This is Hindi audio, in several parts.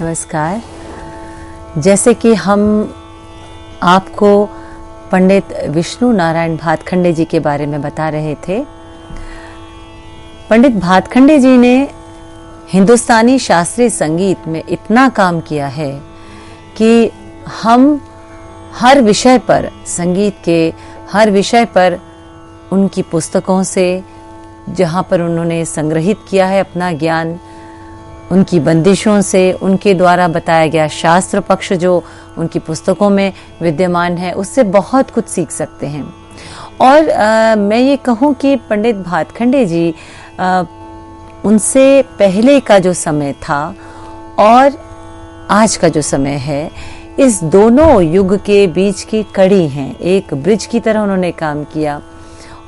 नमस्कार। जैसे कि हम आपको पंडित विष्णु नारायण भातखंडे जी के बारे में बता रहे थे। पंडित भातखंडे जी ने हिंदुस्तानी शास्त्रीय संगीत में इतना काम किया है कि हम हर विषय पर, संगीत के हर विषय पर उनकी पुस्तकों से, जहाँ पर उन्होंने संग्रहित किया है अपना ज्ञान, उनकी बंदिशों से, उनके द्वारा बताया गया शास्त्र पक्ष जो उनकी पुस्तकों में विद्यमान है, उससे बहुत कुछ सीख सकते हैं। और मैं ये कहूँ कि पंडित भातखंडे जी उनसे पहले का जो समय था और आज का जो समय है, इस दोनों युग के बीच की कड़ी हैं। एक ब्रिज की तरह उन्होंने काम किया।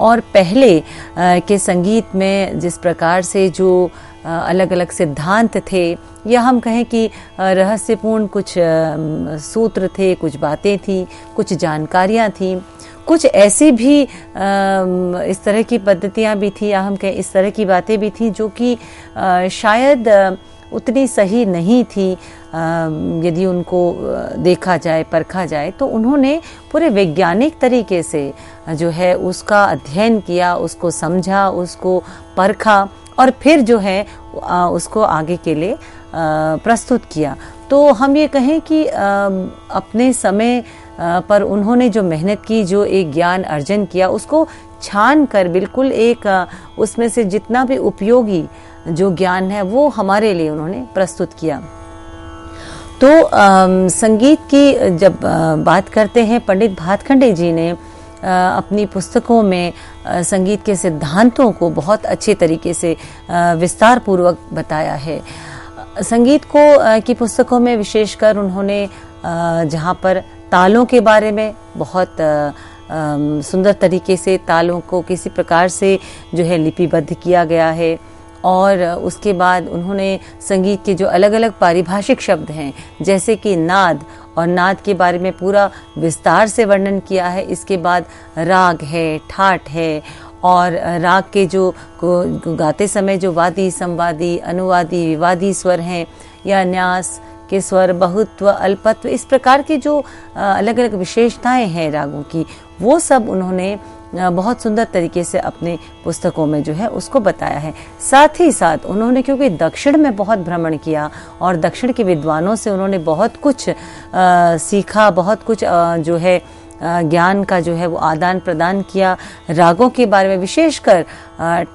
और पहले के संगीत में जिस प्रकार से जो अलग अलग सिद्धांत थे, या हम कहें कि रहस्यपूर्ण कुछ सूत्र थे, कुछ बातें थी, कुछ जानकारियाँ थी, कुछ ऐसी भी इस तरह की पद्धतियाँ भी थी, या हम कहें इस तरह की बातें भी थी जो कि शायद उतनी सही नहीं थी। यदि उनको देखा जाए, परखा जाए, तो उन्होंने पूरे वैज्ञानिक तरीके से जो है उसका अध्ययन किया, उसको समझा, उसको परखा और फिर जो है उसको आगे के लिए प्रस्तुत किया। तो हम ये कहें कि अपने समय पर उन्होंने जो मेहनत की, जो एक ज्ञान अर्जन किया, उसको छान कर बिल्कुल एक उसमें से जितना भी उपयोगी जो ज्ञान है वो हमारे लिए उन्होंने प्रस्तुत किया। तो संगीत की जब बात करते हैं, पंडित भातखंडे जी ने अपनी पुस्तकों में संगीत के सिद्धांतों को बहुत अच्छे तरीके से विस्तार पूर्वक बताया है। संगीत को की पुस्तकों में विशेषकर उन्होंने जहाँ पर तालों के बारे में बहुत सुंदर तरीके से तालों को किसी प्रकार से जो है लिपिबद्ध किया गया है, और उसके बाद उन्होंने संगीत के जो अलग अलग पारिभाषिक शब्द हैं, जैसे कि नाद, और नाद के बारे में पूरा विस्तार से वर्णन किया है। इसके बाद राग है, ठाट है, और राग के जो गाते समय जो वादी, संवादी, अनुवादी, विवादी स्वर हैं, या न्यास के स्वर, बहुत्व, अल्पत्व, इस प्रकार की जो अलग अलग विशेषताएं हैं रागों की, वो सब उन्होंने बहुत सुंदर तरीके से अपने पुस्तकों में जो है उसको बताया है। साथ ही साथ उन्होंने, क्योंकि दक्षिण में बहुत भ्रमण किया और दक्षिण के विद्वानों से उन्होंने बहुत कुछ सीखा, बहुत कुछ जो है ज्ञान का जो है वो आदान प्रदान किया। रागों के बारे में, विशेषकर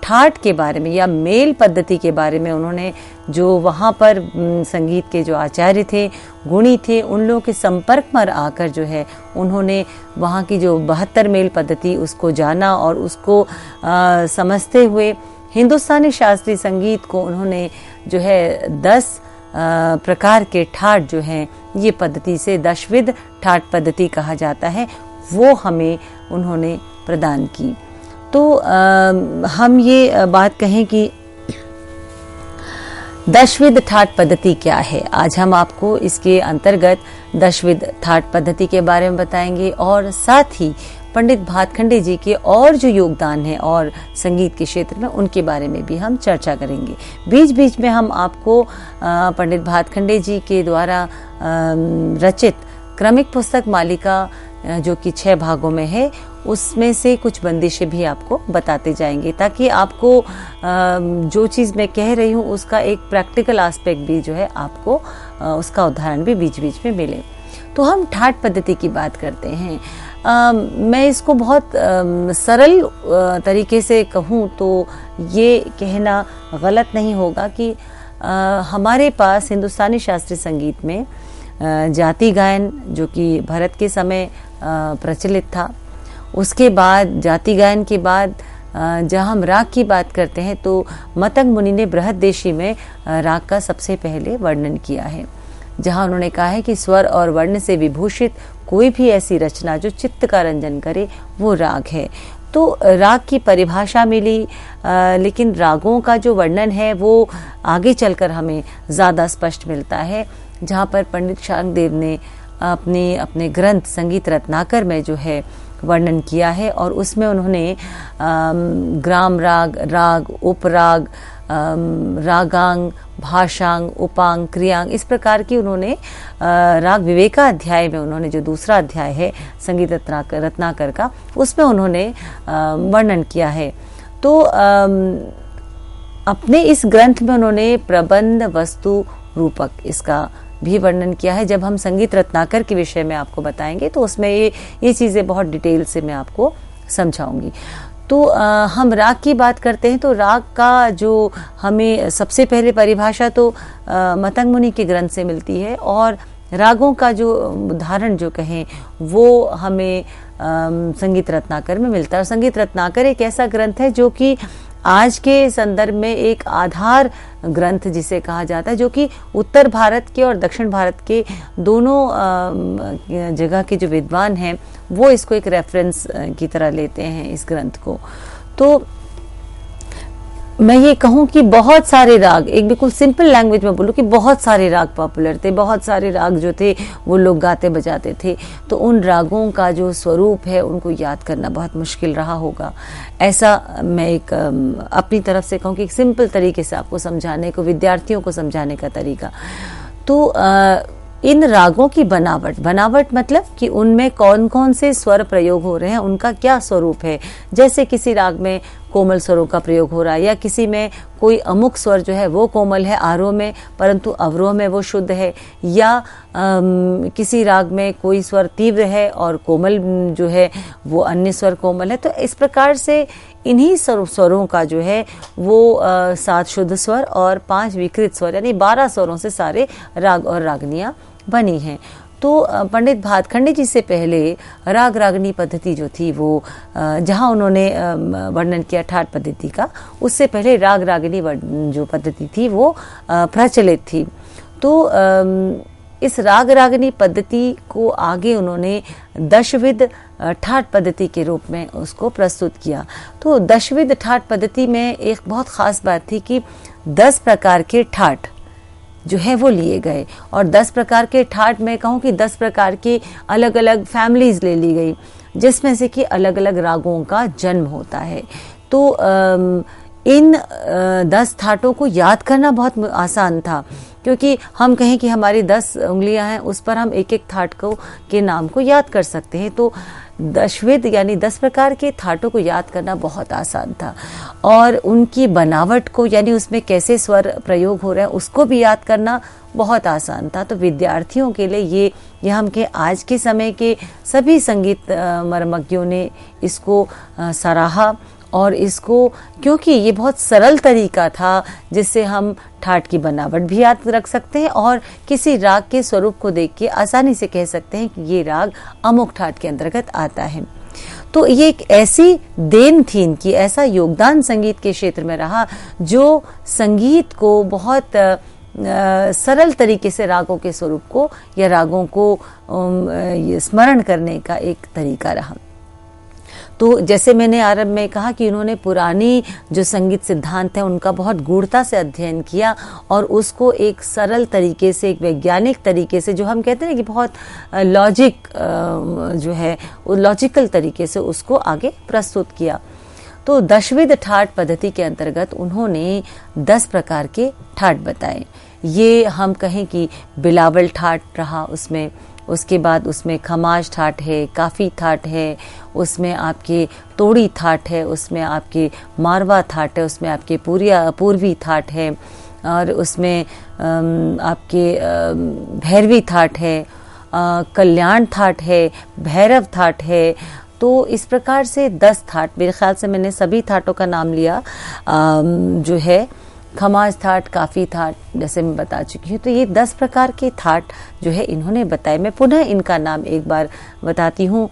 ठाट के बारे में या मेल पद्धति के बारे में, उन्होंने जो वहाँ पर संगीत के जो आचार्य थे, गुणी थे, उन लोगों के संपर्क में आकर जो है उन्होंने वहाँ की जो 72 मेल पद्धति उसको जाना, और उसको समझते हुए हिंदुस्तानी शास्त्रीय संगीत को उन्होंने जो है 10 प्रकार के ठाट जो हैं, ये पद्धति से दशविध ठाट पद्धति कहा जाता है, वो हमें उन्होंने प्रदान की। तो हम ये बात कहें कि दशविध ठाट पद्धति क्या है, आज हम आपको इसके अंतर्गत दशविध ठाट पद्धति के बारे में बताएंगे, और साथ ही पंडित भातखंडे जी के और जो योगदान है और संगीत के क्षेत्र में, उनके बारे में भी हम चर्चा करेंगे। बीच बीच में हम आपको पंडित भातखंडे जी के द्वारा रचित क्रमिक पुस्तक मालिका, जो कि 6 भागों में है, उसमें से कुछ बंदिशें भी आपको बताते जाएंगे, ताकि आपको जो चीज़ मैं कह रही हूँ उसका एक प्रैक्टिकल एस्पेक्ट भी जो है आपको उसका उदाहरण भी बीच बीच में मिले। तो हम ठाट पद्धति की बात करते हैं। मैं इसको बहुत सरल तरीके से कहूँ तो ये कहना गलत नहीं होगा कि हमारे पास हिंदुस्तानी शास्त्रीय संगीत में जाति गायन, जो कि भरत के समय प्रचलित था, उसके बाद जाति गायन के बाद जहाँ हम राग की बात करते हैं, तो मतंग मुनि ने बृहददेशी में राग का सबसे पहले वर्णन किया है, जहाँ उन्होंने कहा है कि स्वर और वर्ण से विभूषित कोई भी ऐसी रचना जो चित्त का रंजन करे, वो राग है। तो राग की परिभाषा मिली, लेकिन रागों का जो वर्णन है वो आगे चलकर हमें ज़्यादा स्पष्ट मिलता है, जहाँ पर पंडित शार्ंगदेव ने अपने ग्रंथ संगीत रत्नाकर में जो है वर्णन किया है, और उसमें उन्होंने ग्राम राग, राग, उपराग, रागांग, भाषांग, उपांग, क्रियांग, इस प्रकार की उन्होंने राग विवेका अध्याय में उन्होंने जो दूसरा अध्याय है संगीत रत्नाकर का, उसमें उन्होंने वर्णन किया है। तो अपने इस ग्रंथ में उन्होंने प्रबंध, वस्तु, रूपक इसका भी वर्णन किया है। जब हम संगीत रत्नाकर के विषय में आपको बताएंगे तो उसमें ये चीज़ें बहुत डिटेल से मैं आपको समझाऊंगी। तो हम राग की बात करते हैं तो राग का जो हमें सबसे पहले परिभाषा तो मतंग मुनि के ग्रंथ से मिलती है, और रागों का जो उदाहरण जो कहें वो हमें संगीत रत्नाकर में मिलता है। और संगीत रत्नाकर एक ऐसा ग्रंथ है जो कि आज के संदर्भ में एक आधार ग्रंथ जिसे कहा जाता है, जो कि उत्तर भारत के और दक्षिण भारत के दोनों जगह के जो विद्वान हैं वो इसको एक रेफरेंस की तरह लेते हैं इस ग्रंथ को। तो मैं ये कहूँ कि बहुत सारे राग, एक बिल्कुल सिंपल लैंग्वेज में बोलूँ कि बहुत सारे राग पॉपुलर थे, बहुत सारे राग जो थे वो लोग गाते बजाते थे। तो उन रागों का जो स्वरूप है उनको याद करना बहुत मुश्किल रहा होगा। ऐसा मैं एक अपनी तरफ से कहूँ कि एक सिंपल तरीके से आपको समझाने को, विद्यार्थियों को समझाने का तरीका। तो इन रागों की बनावट मतलब कि उनमें कौन कौन से स्वर प्रयोग हो रहे हैं, उनका क्या स्वरूप है। जैसे किसी राग में कोमल स्वरों का प्रयोग हो रहा है, या किसी में कोई अमुक स्वर जो है वो कोमल है आरोह में, परंतु अवरोह में वो शुद्ध है, या किसी राग में कोई स्वर तीव्र है और कोमल जो है वो अन्य स्वर कोमल है। तो इस प्रकार से इन्हीं स्वरों का जो है वो 7 शुद्ध स्वर और 5 विकृत स्वर, यानी 12 स्वरों से सारे राग और रागनियां बनी हैं। तो पंडित भातखंडे जी से पहले राग रागनी पद्धति जो थी वो जहाँ उन्होंने वर्णन किया ठाट पद्धति का, उससे पहले राग रागनी जो पद्धति थी वो प्रचलित थी। तो इस राग रागनी पद्धति को आगे उन्होंने दशविध ठाट पद्धति के रूप में उसको प्रस्तुत किया। तो दशविध ठाट पद्धति में एक बहुत खास बात थी कि 10 प्रकार के ठाट जो है वो लिए गए, और 10 प्रकार के ठाट में कहूँ कि 10 प्रकार की अलग अलग फैमिलीज ले ली गई, जिसमें से कि अलग अलग रागों का जन्म होता है। तो इन 10 ठाटों को याद करना बहुत आसान था, क्योंकि हम कहें कि हमारी 10 उंगलियां हैं, उस पर हम एक एक ठाट के नाम को याद कर सकते हैं। तो दशविध यानी 10 प्रकार के ठाटों को याद करना बहुत आसान था, और उनकी बनावट को यानी उसमें कैसे स्वर प्रयोग हो रहे हैं उसको भी याद करना बहुत आसान था। तो विद्यार्थियों के लिए ये हम के आज के समय के सभी संगीत मर्मज्ञों ने इसको सराहा, और इसको क्योंकि ये बहुत सरल तरीका था जिससे हम ठाट की बनावट भी याद रख सकते हैं और किसी राग के स्वरूप को देख के आसानी से कह सकते हैं कि ये राग अमुक ठाट के अंतर्गत आता है। तो ये एक ऐसी देन थी इनकी, ऐसा योगदान संगीत के क्षेत्र में रहा जो संगीत को बहुत सरल तरीके से रागों के स्वरूप को या रागों को स्मरण करने का एक तरीका रहा। तो जैसे मैंने आरंभ में कहा कि उन्होंने पुरानी जो संगीत सिद्धांत है उनका बहुत गूढ़ता से अध्ययन किया, और उसको एक सरल तरीके से, एक वैज्ञानिक तरीके से, जो हम कहते हैं कि बहुत लॉजिक जो है वो लॉजिकल तरीके से उसको आगे प्रस्तुत किया। तो दशविध ठाट पद्धति के अंतर्गत उन्होंने 10 प्रकार के ठाट बताए। ये हम कहें कि बिलावल ठाट रहा, उसमें उसके बाद उसमें खमाज ठाट है, काफ़ी ठाट है, उसमें आपके तोड़ी ठाट है, उसमें आपके मारवा ठाट है, उसमें आपके पूर्वी ठाट है, और उसमें आपके भैरवी ठाट है, कल्याण ठाट है, भैरव ठाट है। तो इस प्रकार से 10 ठाट, मेरे ख्याल से मैंने सभी ठाटों का नाम लिया जो है, खमाज ठाट, काफ़ी ठाट जैसे मैं बता चुकी हूँ। तो ये 10 प्रकार के ठाट जो है इन्होंने बताए। मैं पुनः इनका नाम एक बार बताती हूँ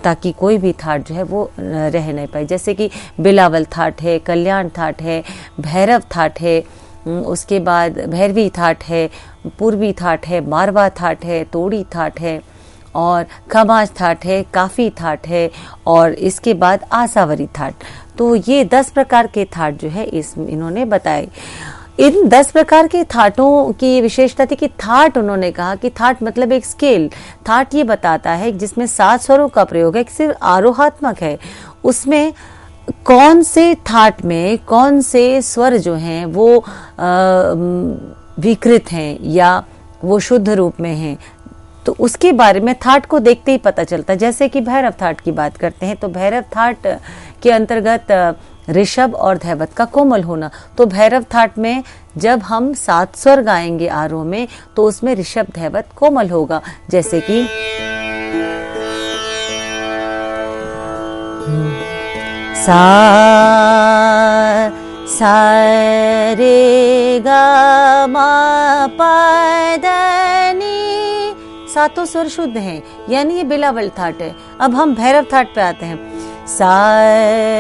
ताकि कोई भी ठाट जो है वो रह नहीं पाए। जैसे कि बिलावल ठाट है, कल्याण ठाट है, भैरव ठाट है, उसके बाद भैरवी ठाट है, पूर्वी ठाट है, मारवा ठाट है, तोड़ी ठाट है, और खमाज ठाट है, काफ़ी ठाट है, और इसके बाद आसावरी ठाट। तो ये 10 प्रकार के ठाट जो है इन्होंने बताए। इन 10 प्रकार के ठाटों की विशेषता थी कि ठाट, उन्होंने कहा कि ठाट मतलब एक स्केल। ठाट ये बताता है जिसमें 7 स्वरों का प्रयोग है, सिर्फ आरोहात्मक है, उसमें कौन से थाट में कौन से स्वर जो हैं वो विकृत हैं या वो शुद्ध रूप में हैं, तो उसके बारे में थाट को देखते ही पता चलता है। जैसे कि भैरव थाट की बात करते हैं तो भैरव थाट के अंतर्गत ऋषभ और धैवत का कोमल होना। तो भैरव थाट में जब हम 7 स्वर गाएंगे आरोह में तो उसमें ऋषभ धैवत कोमल होगा। जैसे कि सा सा रे गा मा पा धा नी, सातों स्वर शुद्ध हैं, यानी ये बिलावल थाट है। अब हम भैरव थाट पे आते हैं। सा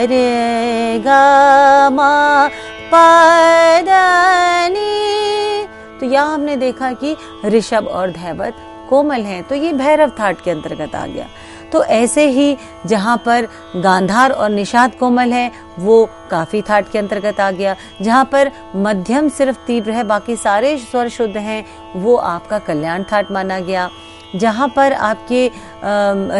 रे गा मा पा धा नी, तो यहाँ हमने देखा कि ऋषभ और धैवत कोमल हैं, तो ये भैरव थाट के अंतर्गत आ गया। तो ऐसे ही जहाँ पर गांधार और निषाद कोमल है वो काफी थाट के अंतर्गत आ गया। जहाँ पर मध्यम सिर्फ तीव्र है, बाकी सारे स्वर शुद्ध हैं, वो आपका कल्याण थाट माना गया। जहाँ पर आपके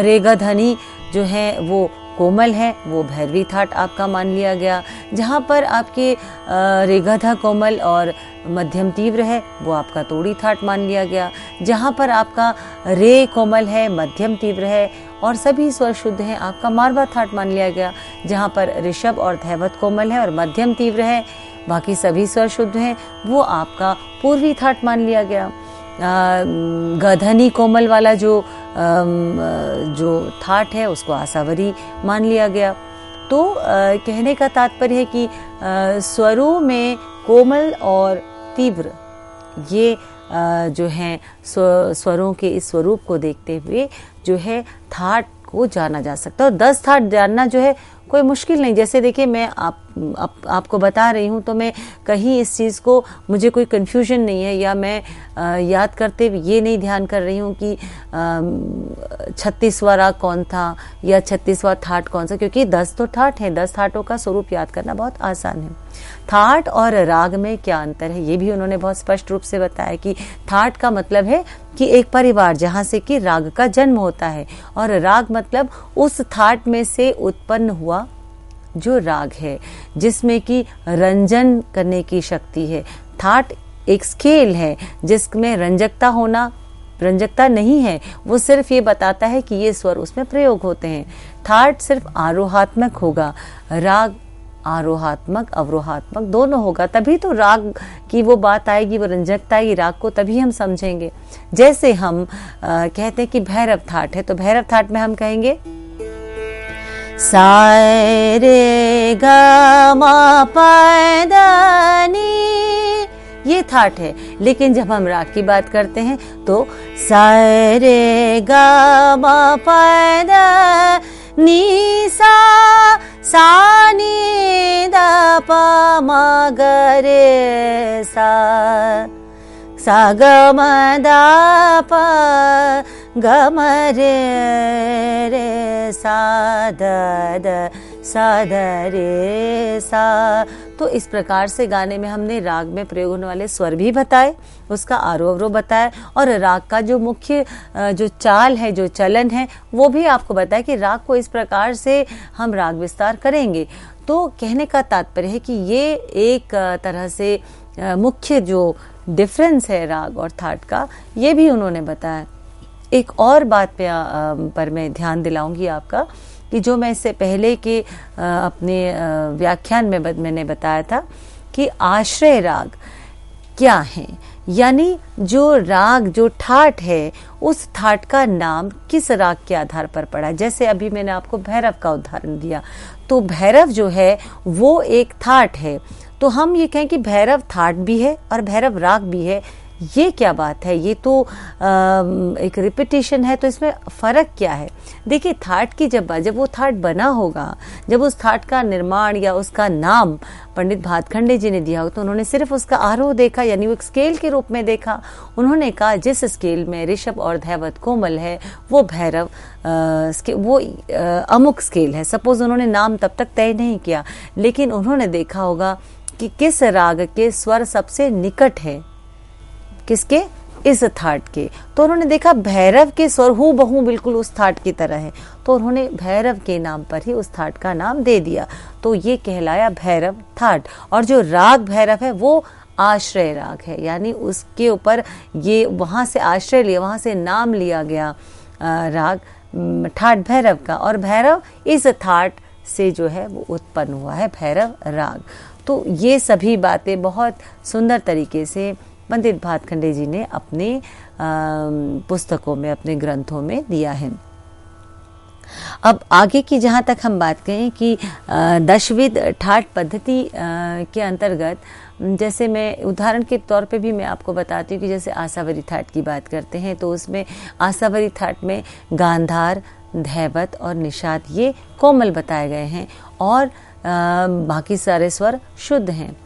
रेगा धनी जो है वो कोमल है, वो भैरवी थाट आपका मान लिया गया। जहाँ पर आपके रेगाधा कोमल और मध्यम तीव्र है वो आपका तोड़ी थाट मान लिया गया। जहाँ पर आपका रे कोमल है, मध्यम तीव्र है और सभी स्वर शुद्ध हैं, आपका मारवा थाट मान लिया गया। जहाँ पर ऋषभ और धैवत कोमल है और मध्यम तीव्र है, बाकी सभी स्वर शुद्ध हैं, वो आपका पूर्वी थाट मान लिया गया। गधनी कोमल वाला जो थाट है उसको आसावरी मान लिया गया। तो कहने का तात्पर्य है कि स्वरों में कोमल और तीव्र ये जो हैं स्वरों के इस स्वरूप को देखते हुए जो है थाट को जाना जा सकता है। और 10 थाट जानना जो है कोई मुश्किल नहीं। जैसे देखिए मैं आपको बता रही हूँ तो मैं कहीं इस चीज़ को मुझे कोई कन्फ्यूजन नहीं है या मैं याद करते ये नहीं ध्यान कर रही हूँ कि 36वां राग कौन था या 36वां थाट कौन सा, क्योंकि 10 तो थाट हैं। 10 थाटों का स्वरूप याद करना बहुत आसान है। थाट और राग में क्या अंतर है ये भी उन्होंने बहुत स्पष्ट रूप से बताया कि थाट का मतलब है कि एक परिवार जहाँ से कि राग का जन्म होता है, और राग मतलब उस थाट में से उत्पन्न हुआ जो राग है जिसमें कि रंजन करने की शक्ति है। थाट एक स्केल है जिसमें रंजकता नहीं है, वो सिर्फ ये बताता है कि ये स्वर उसमें प्रयोग होते हैं। थाट सिर्फ आरोहात्मक होगा, राग आरोहात्मक अवरोहात्मक दोनों होगा, तभी तो राग की वो बात आएगी, वो रंजकता आएगी राग को, तभी हम समझेंगे। जैसे हम कहते हैं कि भैरव थाट है तो भैरव थाट में हम कहेंगे सा रे गा मा पा धा नी, ये थाट है। लेकिन जब हम राग की बात करते हैं तो सा रे गा मा पा धा नी सा नी दा पा मा ग रे सा ग म दा पा ग म रे सा द रे सा। तो इस प्रकार से गाने में हमने राग में प्रयोग होने वाले स्वर भी बताए, उसका आरोह अवरोह बताया, और राग का जो मुख्य जो चाल है, जो चलन है, वो भी आपको बताया कि राग को इस प्रकार से हम राग विस्तार करेंगे। तो कहने का तात्पर्य है कि ये एक तरह से मुख्य जो डिफरेंस है राग और थाट का, ये भी उन्होंने बताया। एक और बात पर मैं ध्यान दिलाऊंगी आपका कि जो मैं इससे पहले के अपने व्याख्यान में मैंने बताया था कि आश्रय राग क्या है, यानी जो राग जो ठाट है उस ठाट का नाम किस राग के आधार पर पड़ा है। जैसे अभी मैंने आपको भैरव का उदाहरण दिया, तो भैरव जो है वो एक ठाट है, तो हम ये कहें कि भैरव ठाट भी है और भैरव राग भी है, ये क्या बात है? ये तो एक रिपीटिशन है, तो इसमें फ़र्क क्या है? देखिए थाट की जब वो थाट बना होगा, जब उस थाट का निर्माण या उसका नाम पंडित भातखंडे जी ने दिया हो, तो उन्होंने सिर्फ उसका आरोह देखा, यानी वो एक स्केल के रूप में देखा। उन्होंने कहा जिस स्केल में ऋषभ और धैवत कोमल है वो भैरव वो अमुक स्केल है। सपोज उन्होंने नाम तब तक तय नहीं किया, लेकिन उन्होंने देखा होगा कि किस राग के स्वर सबसे निकट है, किसके? इस थाट के। तो उन्होंने देखा भैरव के स्वर हूबहू बिल्कुल उस थाट की तरह है, तो उन्होंने भैरव के नाम पर ही उस थाट का नाम दे दिया। तो ये कहलाया भैरव थाट। और जो राग भैरव है वो आश्रय राग है, यानी उसके ऊपर ये वहाँ से आश्रय लिया, वहाँ से नाम लिया गया राग ठाट भैरव का। और भैरव इस थाट से जो है वो उत्पन्न हुआ है, भैरव राग। तो ये सभी बातें बहुत सुंदर तरीके से पंडित भातखंडे जी ने अपने पुस्तकों में, अपने ग्रंथों में दिया है। अब आगे की जहाँ तक हम बात करें कि दशविध ठाट पद्धति के अंतर्गत, जैसे मैं उदाहरण के तौर पे भी मैं आपको बताती हूँ कि जैसे आसावरी थाट की बात करते हैं तो उसमें आसावरी थाट में गांधार, धैवत और निषाद ये कोमल बताए गए हैं और बाकी सारे स्वर शुद्ध हैं।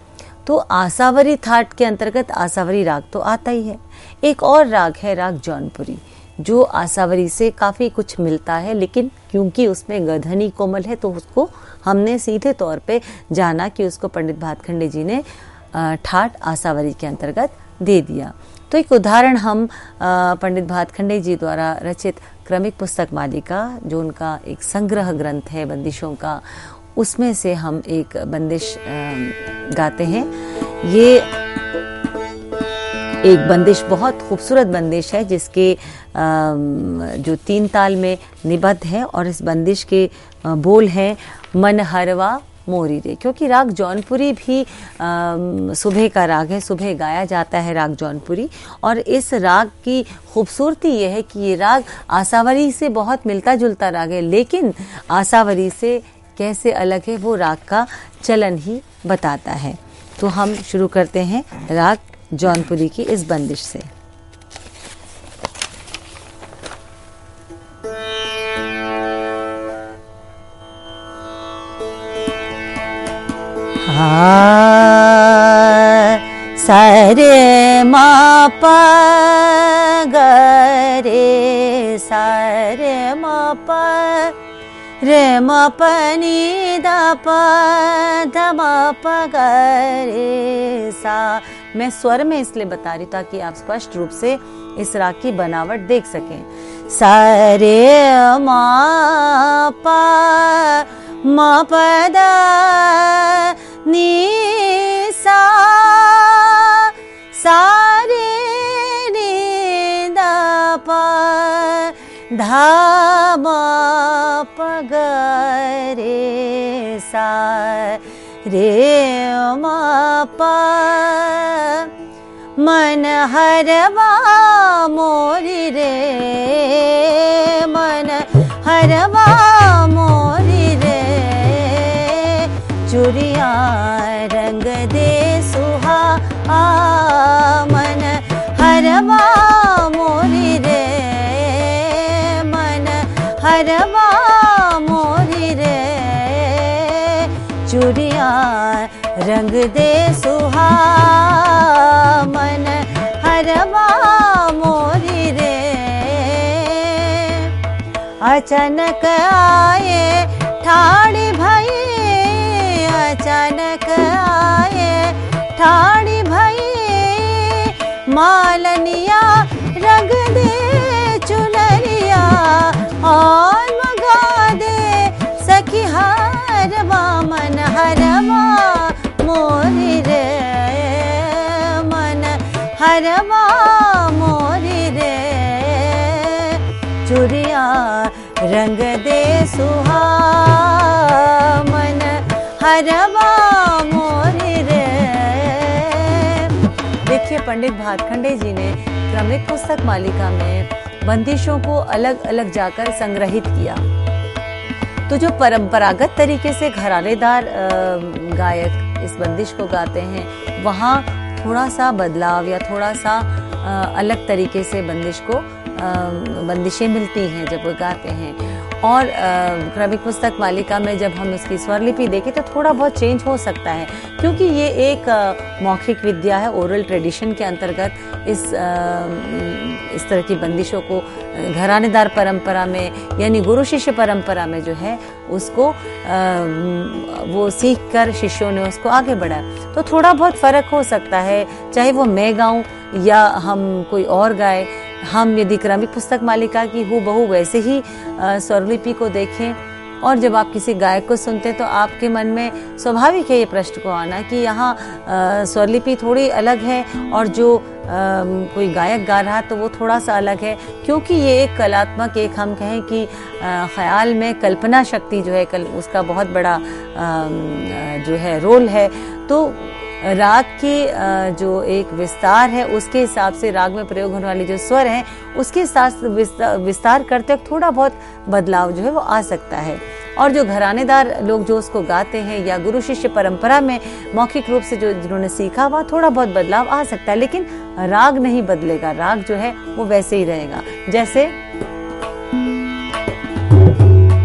तो आसावरी थाट के अंतर्गत आसावरी राग तो आता ही है। एक और राग है राग जौनपुरी, जो आसावरी से काफ़ी कुछ मिलता है, लेकिन क्योंकि उसमें गधनी कोमल है तो उसको हमने सीधे तौर पे जाना कि उसको पंडित भातखंडे जी ने ठाट आसावरी के अंतर्गत दे दिया। तो एक उदाहरण हम पंडित भातखंडे जी द्वारा रचित क्रमिक पुस्तक मालिका, जो उनका एक संग्रह ग्रंथ है बंदिशों का, उसमें से हम एक बंदिश गाते हैं। ये एक बंदिश बहुत खूबसूरत बंदिश है जिसके जो 3 ताल में निबद्ध है, और इस बंदिश के बोल हैं मन हरवा मोरी रे। क्योंकि राग जौनपुरी भी सुबह का राग है, सुबह गाया जाता है राग जौनपुरी। और इस राग की खूबसूरती यह है कि ये राग आसावरी से बहुत मिलता जुलता राग है, लेकिन आसावरी से कैसे अलग है वो राग का चलन ही बताता है। तो हम शुरू करते हैं राग जौनपुरी की इस बंदिश से। सारे मा पा ग रे, सारे मा पा रे मा प नी दा प ध मा प ग रे सा। मैं स्वर में इसलिए बता रही ताकि आप स्पष्ट रूप से इस राग की बनावट देख सकें। सा रे मा पा मा प दा नी सा, सा रे नी दा पा धा मा प ग रे सा रे मा पा। मन हरवा मोरी रे, मन हरवा मोरी रे, चूड़िया रंग दे सुहा मन हरवा मोरी रे, मन हरवा मोरी रे, चूड़िया रंग दे सुहा मन हरवा मोरी रे। अचानक आए ठाड़ी भई, अचानक आए ठाड़ी भई, मालनिया रंग दे चुनरिया और मगा दे सखी हरवा मन हरवा मोरी रे, मन हरवा मोरी रे, चूड़िया रंग दे सुहा मन हरवा मोरी रे। देखिए पंडित भातखंडे जी ने क्रमिक पुस्तक मालिका में बंदिशों को अलग अलग जाकर संग्रहित किया। तो जो परंपरागत तरीके से घरानेदार गायक इस बंदिश को गाते हैं, वहाँ थोड़ा सा बदलाव या थोड़ा सा अलग तरीके से बंदिश को बंदिशें मिलती हैं जब वो गाते हैं। और क्रमिक पुस्तक मालिका में जब हम उसकी स्वरलिपि देखें तो थोड़ा बहुत चेंज हो सकता है, क्योंकि ये एक मौखिक विद्या है। ओरल ट्रेडिशन के अंतर्गत इस तरह की बंदिशों को घरानेदार परंपरा में यानी गुरु शिष्य परंपरा में जो है उसको वो सीख कर शिष्यों ने उसको आगे बढ़ाया। तो थोड़ा बहुत फर्क हो सकता है, चाहे वो मैं गाऊं या हम कोई और गाए। हम यदि क्रमिक पुस्तक मालिका की हूबहू वैसे ही स्वरलिपि को देखें और जब आप किसी गायक को सुनते हैं तो आपके मन में स्वाभाविक है ये प्रश्न को आना कि यहाँ स्वरलिपि थोड़ी अलग है और जो कोई गायक गा रहा तो वो थोड़ा सा अलग है, क्योंकि ये एक कलात्मक, एक हम कहें कि ख्याल में कल्पना शक्ति जो है उसका बहुत बड़ा जो है रोल है। तो राग की जो एक विस्तार है उसके हिसाब से राग में प्रयोग होने वाले जो स्वर हैं उसके साथ विस्तार करते वक्त थोड़ा बहुत बदलाव जो है वो आ सकता है। और जो घरानेदार लोग जो उसको गाते हैं या गुरु शिष्य परंपरा में मौखिक रूप से जो जिन्होंने सीखा वहाँ थोड़ा बहुत बदलाव आ सकता है, लेकिन राग नहीं बदलेगा। राग जो है वो वैसे ही रहेगा। जैसे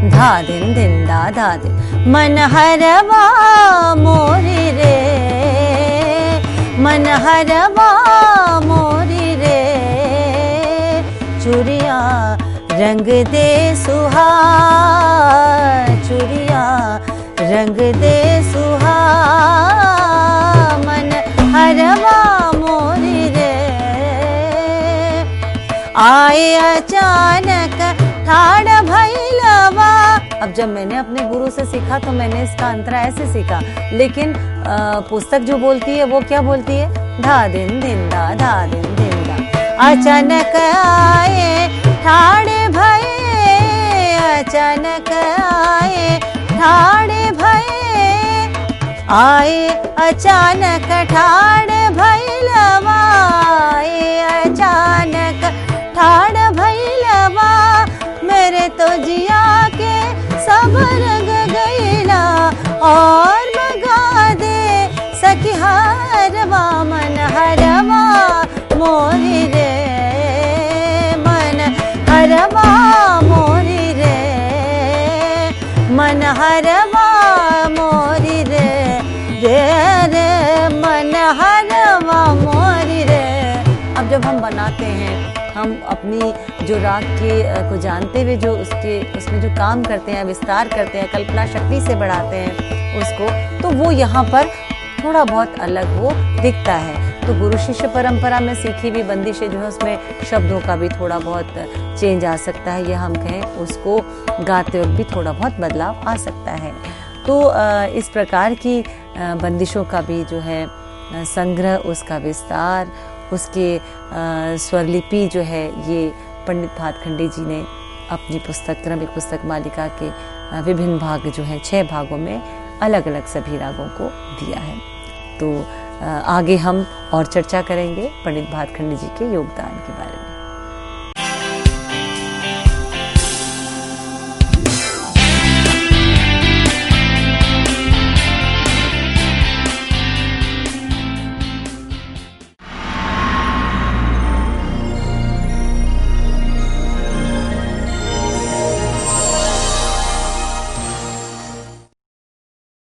धा दिन दिन दा धा दिन मन हरवा मोरी रे, मन हरवा मोरी रे, चूड़िया रंग दे सुहा, चूड़िया रंग दे सुहा, मन हरवा मोरी रे, आए अचानक ठाड़ भैलवा। अब जब मैंने अपने गुरु से सीखा तो मैंने इसका अंतरा ऐसे सीखा, लेकिन पुस्तक जो बोलती है वो क्या बोलती है? धा दिन दिन दा, धा दिन दिन दा, अचानक आए ठाड़े भये, अचानक आए ठाड़े भये, आए अचानक ठाड़ भैलवा, आए अचानक ठाड़ भैलवा, मेरे तो जिया के सब रंग गईला और बगा दे सखी हरवा, मन हरवा मोरी रे, मन हरवा मोरी रे, मन हरवा मोरी रे, रे रे मन हरवा मोरी रे। अब जब हम बनाते हैं, हम अपनी जो राग के को जानते हुए जो उसमें जो काम करते हैं, विस्तार करते हैं, कल्पना शक्ति से बढ़ाते हैं उसको, तो वो यहाँ पर थोड़ा बहुत अलग वो दिखता है। तो गुरु शिष्य परंपरा में सीखी हुई बंदिशें जो है उसमें शब्दों का भी थोड़ा बहुत चेंज आ सकता है, या हम कहें उसको गाते वक्त भी थोड़ा बहुत बदलाव आ सकता है। तो इस प्रकार की बंदिशों का भी जो है संग्रह, उसका विस्तार, उसके स्वरलिपि जो है ये पंडित भातखंडे जी ने अपनी पुस्तक क्रमिक पुस्तक मालिका के विभिन्न भाग जो है 6 भागों में अलग अलग सभी रागों को दिया है। तो आगे हम और चर्चा करेंगे पंडित भातखंडे जी के योगदान के बारे में।